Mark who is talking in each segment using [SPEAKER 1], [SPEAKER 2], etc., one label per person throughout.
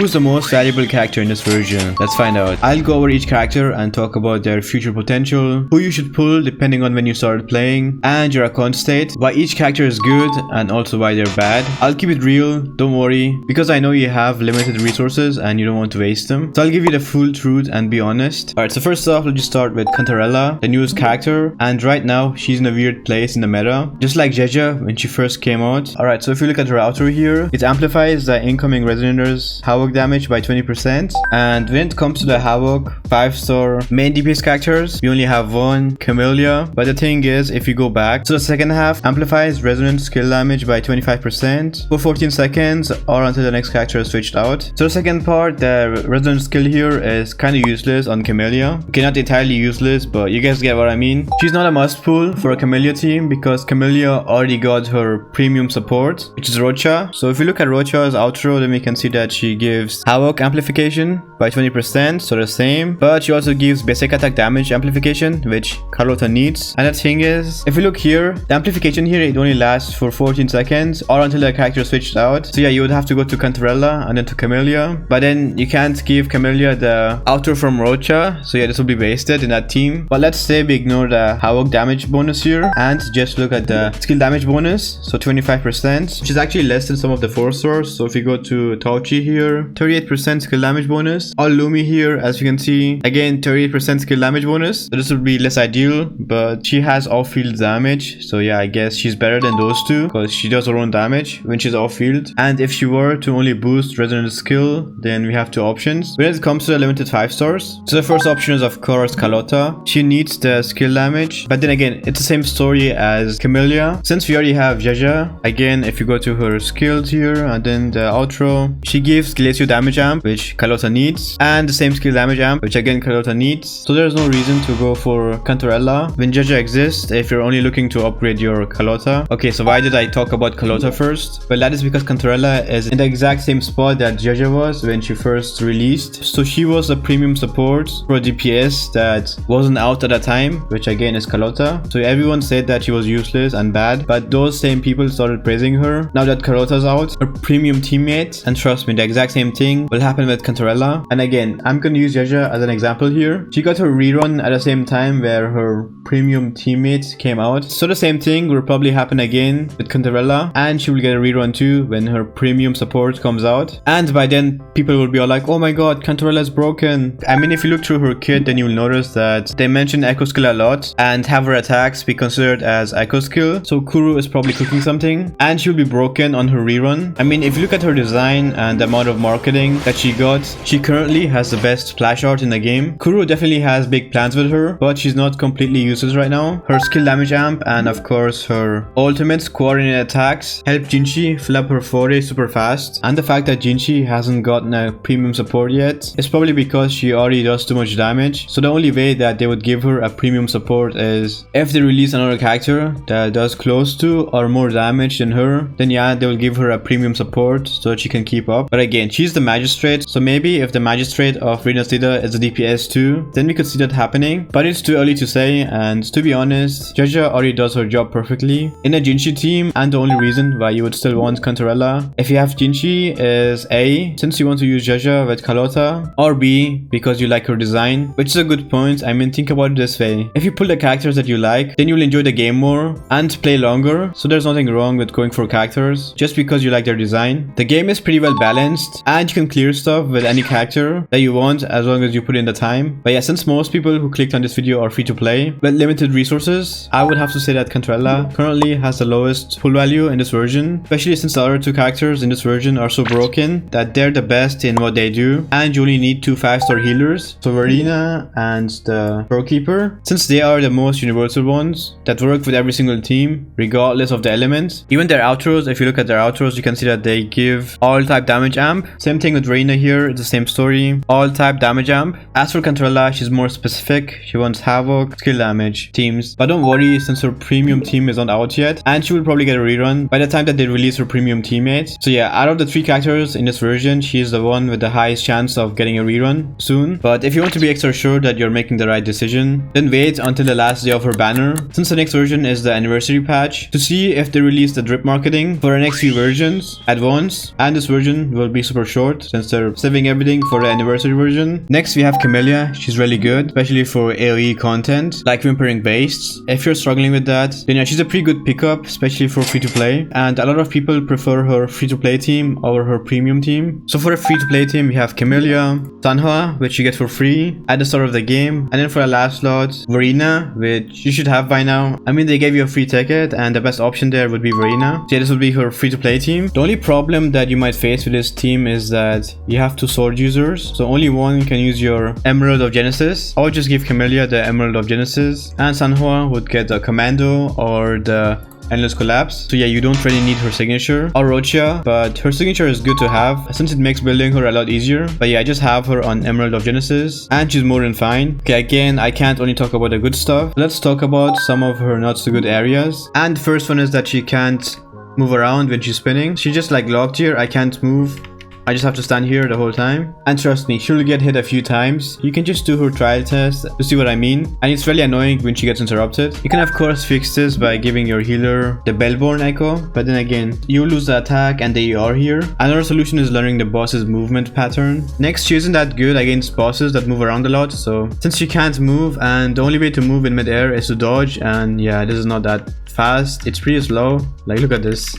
[SPEAKER 1] Who's the most valuable character in this version? Let's find out. I'll go over each character and talk about their future potential, who you should pull depending on when you started playing, and your account state, why each character is good and also why they're bad. I'll keep it real, don't worry, because I know you have limited resources and you don't want to waste them. So I'll give you the full truth and be honest. Alright, so first off, let's just start with Cantarella, the newest character, and right now she's in a weird place in the meta, just like Jeja when she first came out. Alright, so if you look at her outro here, it amplifies the incoming resonators Havoc damage by 20%, and when it comes to the Havoc 5-star main DPS characters, we only have one, Camellya, but the thing is, if you go back, so the second half amplifies resonant skill damage by 25% for 14 seconds or until the next character is switched out. So the second part, the resonant skill here is kind of useless on Camellya. Okay, not entirely useless, but you guys get what I mean. She's not a must pull for a Camellya team because Camellya already got her premium support, which is Roccia. So if you look at Roccia's outro, then we can see that she gives Havoc amplification by 20%, so the same, but she also gives basic attack damage amplification, which Carlotta needs. And the thing is, if you look here, the amplification here, it only lasts for 14 seconds or until the character is switched out. So yeah, you would have to go to Cantarella and then to Camellya, but then you can't give Camellya the outro from Roccia, so yeah, this will be wasted in that team. But let's say we ignore the Havoc damage bonus here and just look at the skill damage bonus, so 25%, which is actually less than some of the 4-stars. So if you go to Tauchi here, 38% skill damage bonus. All Lumi here, as you can see, again 38% skill damage bonus. So this would be less ideal, but she has off-field damage, so yeah, I guess she's better than those two because she does her own damage when she's off-field. And if she were to only boost resonant skill, then we have two options when it comes to the limited 5-stars. So the first option is of course Carlotta. She needs the skill damage, but then again, it's the same story as Camellya. Since we already have Jeja, again, if you go to her skills here and then the outro, she gives Glacio damage amp, which Carlotta needs, and the same skill damage amp, which again Carlotta needs. So there's no reason to go for Cantarella when Jeja exists if you're only looking to upgrade your Carlotta. Okay, so why did I talk about Carlotta first? Well, that is because Cantarella is in the exact same spot that Jeja was when she first released. So she was a premium support for a DPS that wasn't out at that time, which again is Carlotta. So everyone said that she was useless and bad, but those same people started praising her now that Carlotta's out, her premium teammate. And trust me, the exact same thing will happen with Cantarella. And again, I'm gonna use Jeja as an example here. She got her rerun at the same time where her premium teammate came out, so the same thing will probably happen again with Cantarella, and she will get a rerun too when her premium support comes out. And by then people will be all like, oh my god, Cantarella is broken. I mean, if you look through her kit, then you'll notice that they mention echo skill a lot and have her attacks be considered as echo skill. So Kuru is probably cooking something and she'll be broken on her rerun. I mean, if you look at her design and the amount of marketing that she got, she currently has the best splash art in the game. Kuru definitely has big plans with her, but she's not completely useless right now. Her skill damage amp and of course her ultimates coordinated attacks help Jinhsi fill up her foray super fast. And the fact that Jinhsi hasn't gotten a premium support yet is probably because she already does too much damage. So the only way that they would give her a premium support is if they release another character that does close to or more damage than her, then yeah, they will give her a premium support so that she can keep up. But again, she's the magistrate, so maybe if the magistrate of Resonator is a DPS too, then we could see that happening. But it's too early to say, and to be honest, Jeja already does her job perfectly in a Jinhsi team, and the only reason why you would still want Cantarella if you have Jinhsi is A, since you want to use Jeja with Carlotta, or B, because you like her design, which is a good point. I mean, think about it this way. If you pull the characters that you like, then you'll enjoy the game more and play longer, so there's nothing wrong with going for characters just because you like their design. The game is pretty well balanced, and you can clear stuff with any character that you want as long as you put in the time. But yeah, since most people who clicked on this video are free to play with limited resources, I would have to say that Cantarella currently has the lowest pull value in this version, especially since the other two characters in this version are so broken that they're the best in what they do, and you only need two 5-star healers, so Verena and the Shorekeeper, since they are the most universal ones that work with every single team regardless of the element. Even their outros, if you look at their outros, you can see that they give all type damage amp. Same thing with Verena here, it's the same story, all type damage amp. As for Cantarella, she's more specific. She wants Havoc, skill damage teams, but don't worry, since her premium team is not out yet, and she will probably get a rerun by the time that they release her premium teammate. So yeah, out of the 3 characters in this version, she is the one with the highest chance of getting a rerun soon. But if you want to be extra sure that you're making the right decision, then wait until the last day of her banner, since the next version is the anniversary patch, to see if they release the drip marketing for the next few versions at once, and this version will be super short since they're saving everything for the anniversary version. Next we have Camellya. She's really good, especially for AoE content like Whimpering Wastes. If you're struggling with that, then yeah, she's a pretty good pickup, especially for free-to-play. And a lot of people prefer her free-to-play team over her premium team. So for a free-to-play team, we have Camellya, Sanhua, which you get for free at the start of the game. And then for the last slot, Verena, which you should have by now. I mean, they gave you a free ticket and the best option there would be Verena. So yeah, this would be her free-to-play team. The only problem that you might face with this team is that you have 2 sword users. So only one can use your Emerald of Genesis. I would just give Camellya the Emerald of Genesis. And Sanhua would get the Commando or the Endless Collapse. So yeah, you don't really need her signature or Roccia, but her signature is good to have since it makes building her a lot easier. But yeah, I just have her on Emerald of Genesis and she's more than fine. Okay, again, I can't only talk about the good stuff. Let's talk about some of her not so good areas. And the first one is that she can't move around when she's spinning. She's just like locked here. I can't move. I just have to stand here the whole time. And trust me, she'll get hit a few times. You can just do her trial test to see what I mean. And it's really annoying when she gets interrupted. You can of course fix this by giving your healer the Bellborn Echo. But then again, you'll lose the attack and the ER here. Another solution is learning the boss's movement pattern. Next, she isn't that good against bosses that move around a lot. So since she can't move and the only way to move in midair is to dodge. And yeah, this is not that fast. It's pretty slow. Like, look at this.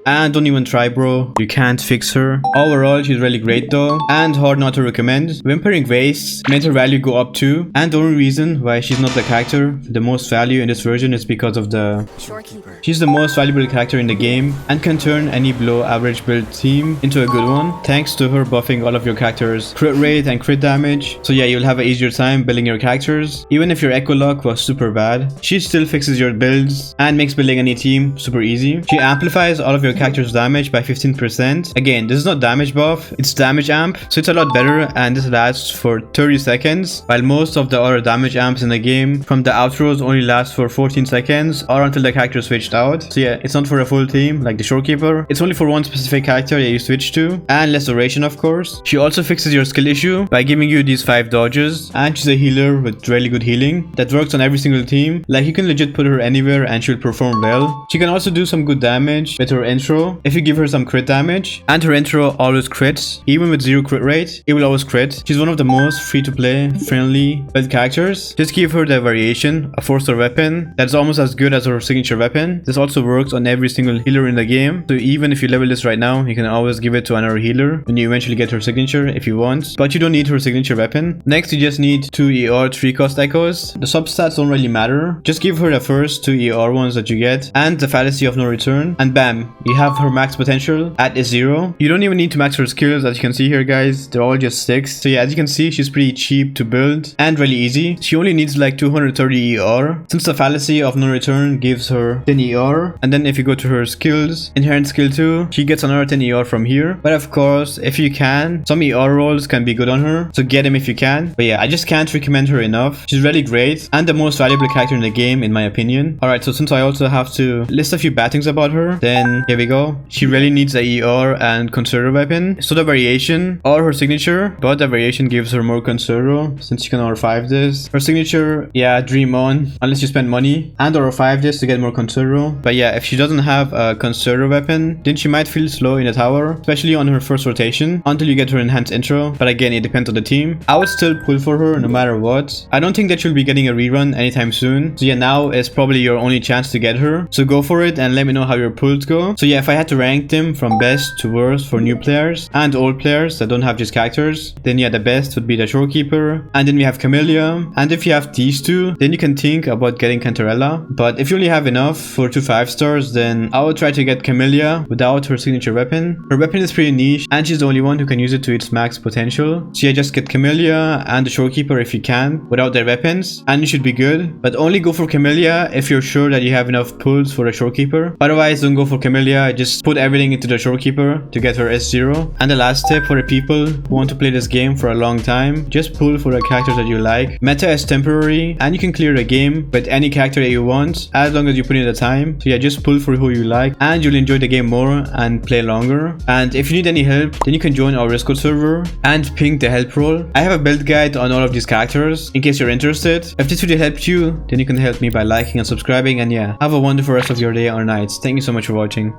[SPEAKER 1] And don't even try, bro. You can't fix her. Overall, she's really great though, and hard not to recommend. Whimpering Wastes made her value go up too, and the only reason why she's not the character with the most value in this version is because of the Shorekeeper. She's the most valuable character in the game and can turn any below average build team into a good one, thanks to her buffing all of your characters' crit rate and crit damage. So yeah, you'll have an easier time building your characters. Even if your Echo Lock was super bad, she still fixes your builds and makes building any team super easy. She amplifies all of your character's damage by 15%. Again, this is not damage buff, it's damage amp, so it's a lot better, and this lasts for 30 seconds, while most of the other damage amps in the game from the outros only last for 14 seconds or until the character switched out. So yeah, it's not for a full team like the Shorekeeper. It's only for one specific character that you switch to, and less duration of course. She also fixes your skill issue by giving you these 5 dodges, and she's a healer with really good healing that works on every single team. Like, you can legit put her anywhere and she'll perform well. She can also do some good damage with her intro if you give her some crit damage, and her intro always crits. Even with 0 crit rate, it will always crit. She's one of the most free-to-play friendly build characters. Just give her the variation, a 4-star weapon that's almost as good as her signature weapon. This also works on every single healer in the game, so even if you level this right now, you can always give it to another healer when you eventually get her signature if you want, but you don't need her signature weapon. Next, you just need 2 ER 3-cost echoes. The substats don't really matter. Just give her the first 2 ER ones that you get and the fallacy of no return, and bam, you have her max potential at 0. You don't even need to max her skills, as you can see here guys, they're all just 6. So yeah, as you can see, she's pretty cheap to build and really easy. She only needs like 230 ER, since the fallacy of no return gives her 10 ER, and then if you go to her skills, inherent skill 2, she gets another 10 ER from here. But of course, if you can, some ER rolls can be good on her, so get them if you can. But yeah, I just can't recommend her enough. She's really great and the most valuable character in the game in my opinion. Alright, so since I also have to list a few bad things about her, then here we go. She really needs a ER and conservative weapon, so the variation or her signature, but the variation gives her more conservative since you can R5 this. Her signature, yeah, dream on unless you spend money, and R5 this to get more conservative. But yeah, if she doesn't have a conservative weapon, then she might feel slow in the tower, especially on her first rotation until you get her enhanced intro. But again, it depends on the team. I would still pull for her no matter what. I don't think that she'll be getting a rerun anytime soon, so yeah, now is probably your only chance to get her, so go for it and let me know how your pulls go. So yeah, if I had to rank them from best to worst for new players and old players that don't have just characters, then yeah, the best would be the Shorekeeper, and then we have Camellya, and if you have these two, then you can think about getting Cantarella. But if you only have enough for 2 5-stars, then I would try to get Camellya without her signature weapon. Her weapon is pretty niche and she's the only one who can use it to its max potential, so yeah, just get Camellya and the Shorekeeper if you can without their weapons and you should be good. But only go for Camellya if you're sure that you have enough pulls for the Shorekeeper. Otherwise, don't go for Camellya, just put everything into the Shorekeeper to get her S0. And the last tip for the people who want to play this game for a long time, just pull for the characters that you like. Meta is temporary and you can clear the game with any character that you want as long as you put in the time. So yeah, just pull for who you like and you'll enjoy the game more and play longer. And if you need any help, then you can join our Discord server and ping the help role. I have a build guide on all of these characters in case you're interested. If this video helped you, then you can help me by liking and subscribing, and yeah, have a wonderful rest of your day or night. Thank you so much for watching.